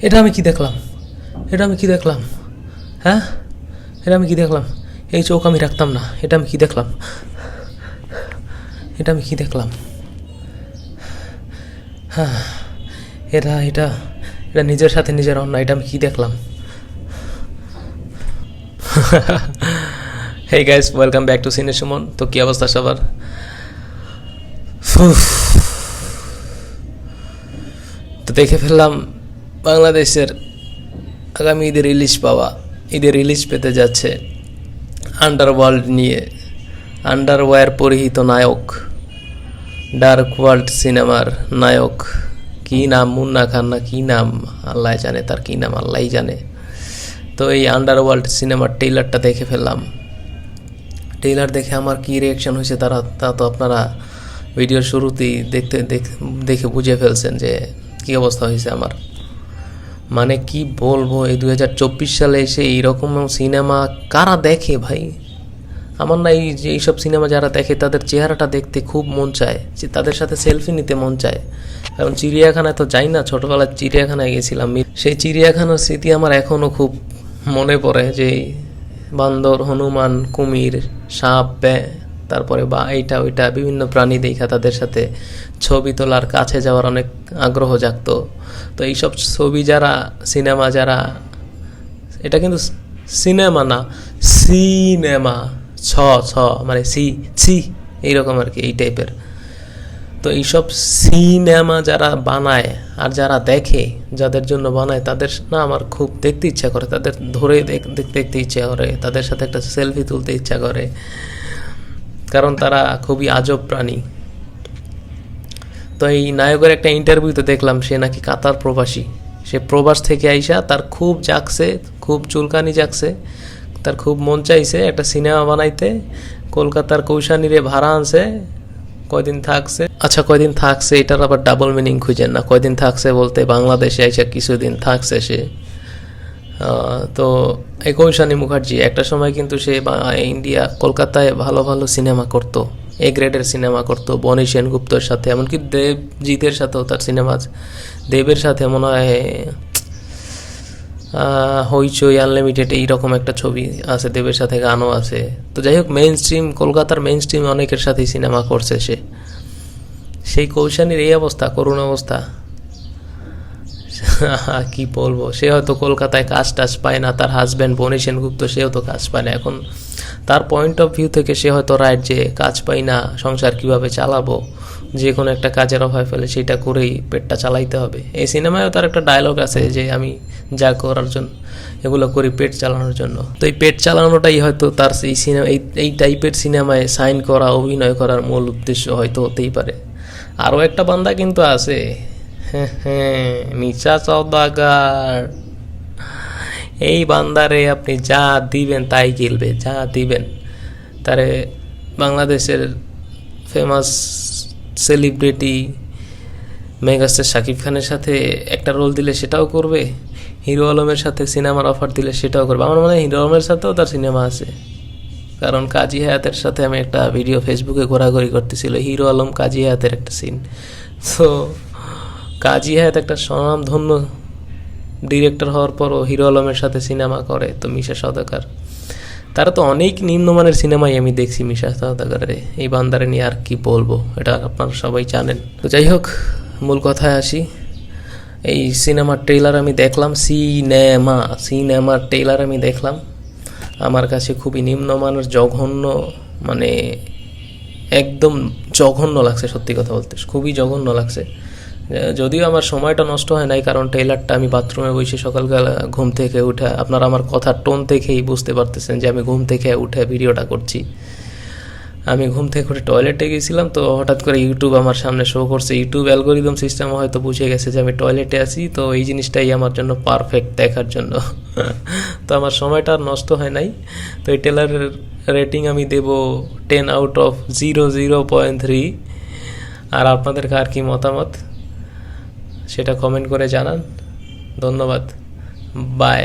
এটা আমি কি দেখলাম? এটা আমি কি দেখলাম? হ্যাঁ, এটা আমি কি দেখলাম? এই চোখ আমি রাখতাম না। এটা আমি কি দেখলাম? এটা আমি কি দেখলাম? হ্যাঁ, এটা এটা এটা নিজের সাথে নিজের অন্যায়। এটা আমি কি দেখলাম? Hey guys, welcome back to সিনে সুমন। তো কী অবস্থা সবার? তো দেখে ফেললাম বাংলাদেশের আগামী ঈদের রিলিজ পেতে যাচ্ছে আন্ডারওয়ার্ল্ড নিয়ে। আন্ডারওয়্যার পরিহিত নায়ক, ডার্ক ওয়ার্ল্ড সিনেমার নায়ক, কী নাম, মুন্না খান না কী নাম, আল্লাহ জানে তার কী নাম, আল্লাহই জানে। তো এই আন্ডারওয়ার্ল্ড সিনেমার ট্রেইলারটা দেখে ফেললাম। ট্রেইলার দেখে আমার কী রিয়াকশান হয়েছে তা তো আপনারা ভিডিওর শুরুতেই দেখে বুঝে ফেলছেন যে কী অবস্থা হয়েছে আমার। মানে কি বলবো, এই 2024 সালে এসে এইরকম সিনেমা কারা দেখে ভাই? আমার না এইসব সিনেমা যারা দেখে তাদের চেহারাটা দেখতে খুব মন চায়, যে তাদের সাথে সেলফি নিতে মন চায়। কারণ চিড়িয়াখানায় তো যাই না, ছোটোবেলায় চিড়িয়াখানায় গেছিলাম, সেই চিড়িয়াখানার স্মৃতি আমার এখনও খুব মনে পড়ে। যে বান্দর, হনুমান, কুমির, সাপ, তারপরে বা এইটা ওইটা বিভিন্ন প্রাণী দেখা তাদের সাথে ছবি তোলার, কাছে যাওয়ার অনেক আগ্রহ জাগতো। তো এইসব ছবি সিনেমা এটা কিন্তু সিনেমা না, সিনেমা, ছ ছ মানে সি এইরকম আর কি, এই টাইপের। তো এইসব সিনেমা যারা বানায় আর যারা দেখে, যাদের জন্য বানায়, তাদের না আমার খুব দেখতে ইচ্ছা করে, তাদের ধরে দেখতে ইচ্ছা করে, তাদের সাথে একটা সেলফি তুলতে ইচ্ছা করে, কারণ তারা খুবই আজব প্রাণী। তো এই নায়কের একটা ইন্টারভিউতে দেখলাম সে নাকি কাতার প্রবাসী। সে প্রবাস থেকে আইসা তার খুব জাগছে, খুব চুলকানি জাগছে, তার খুব মন চাইছে একটা সিনেমা বানাইতে। কলকাতার কৌশানীরে ভাড়া আনছে, কয়দিন থাকছে, আচ্ছা কয়দিন থাকছে এটার আবার ডাবল মিনিং খুঁজেন না। কয়দিন থাকছে বলতে বাংলাদেশে আইসা কিছুদিন থাকছে সে। তো এই কৌশানী মুখার্জি একটা সময় কিন্তু সে ইন্ডিয়া, কলকাতায় ভালো ভালো সিনেমা করতো, এ গ্রেডের সিনেমা করতো, বনি সেনগুপ্তর সাথে, এমনকি দেবজিতের সাথেও তার সিনেমা। দেবের সাথে মনে হয় হইচই, আনলিমিটেড এইরকম একটা ছবি আছে, দেবের সাথে গানও আছে। তো যাই হোক, মেইন স্ট্রিম, কলকাতার মেইন স্ট্রিম অনেকের সাথেই সিনেমা করছে সে। সেই কৌশানীর এই অবস্থা, করুণ অবস্থা। কি বলবো, সে হয়তো কলকাতায় কাজ টাজ পায় না, তার হাজব্যান্ড বনি সেনগুপ্ত সেও তো কাজ পায় না। এখন তার পয়েন্ট অফ ভিউ থেকে সে হয়তো রাইট যে কাজ পাই না, সংসার কিভাবে চালাবো, যে কোনো একটা কাজের অভাব ফেলে সেটা করেই পেটটা চালাইতে হবে। এই সিনেমায়ও তার একটা ডায়লগ আছে যে আমি যা করার জন্য এগুলো করি পেট চালানোর জন্য। তো এই পেট চালানোটাই হয়তো তার এই সিনেমা, এই টাইপের সিনেমায় সাইন করা, অভিনয় করার মূল উদ্দেশ্য হয়তো হতেই পারে। আরও একটা বান্দা কিন্তু আছে, হ্যাঁ, মিশা সওদাগার। এই বান্দারে আপনি যা দিবেন তাই গিলবে, যা দিবেন তারে। বাংলাদেশের ফেমাস সেলিব্রিটি মেগাস্টার শাকিব খানের সাথে একটা রোল দিলে সেটাও করবে, হিরো আলমের সাথে সিনেমার অফার দিলে সেটাও করবে। আমার মনে হয় হিরো আলমের সাথেও তার সিনেমা আছে, কারণ কাজী হায়াতের সাথে আমি একটা ভিডিও ফেসবুকে ঘোরাঘুরি করতেছিল, হিরো আলম কাজী হায়াতের একটা সিন। তো কাজী হায়াত একটা স্বনামধন্য ডিরেক্টর হওয়ার পরও হিরো আলমের সাথে সিনেমা করে। তো মিশা সওদাগর, তারা তো অনেক নিম্নমানের সিনেমাই আমি দেখছি মিশা সওদাগরের। এই বান্দারে নিয়ে আর কি বলবো, এটা আপনারা সবাই জানেন। তো যাই হোক, মূল কথায় আসি। এই সিনেমার ট্রেইলার আমি দেখলাম, সিনেমার ট্রেইলার আমি দেখলাম। আমার কাছে খুবই নিম্নমানের, জঘন্য, মানে একদম জঘন্য লাগছে, সত্যি কথা বলতে খুবই জঘন্য লাগছে। যদিও আমার সময়টা নষ্ট হয় নাই, কারণ ট্রেইলারটা আমি বাথরুমে বসে সকালবেলা ঘুম থেকে উঠে, আপনারা আমার কথার টোন দেখেই বুঝতে পারতেছেন যে আমি ঘুম থেকে উঠে ভিডিওটা করছি। আমি ঘুম থেকে উঠে টয়লেটে গেছিলাম, তো হঠাৎ করে ইউটিউব আমার সামনে শো করছে। ইউটিউব অ্যালগোরিদম সিস্টেম হয়তো বুঝে গেছে যে আমি টয়লেটে আছি, তো এই জিনিসটাই আমার জন্য পারফেক্ট দেখার জন্য। তো আমার সময়টা আর নষ্ট হয় নাই। তো এই ট্রেলারের রেটিং আমি দেব 10/0.3। আর আপনাদের কার কি মতামত সেটা কমেন্ট করে জানান। ধন্যবাদ, বাই।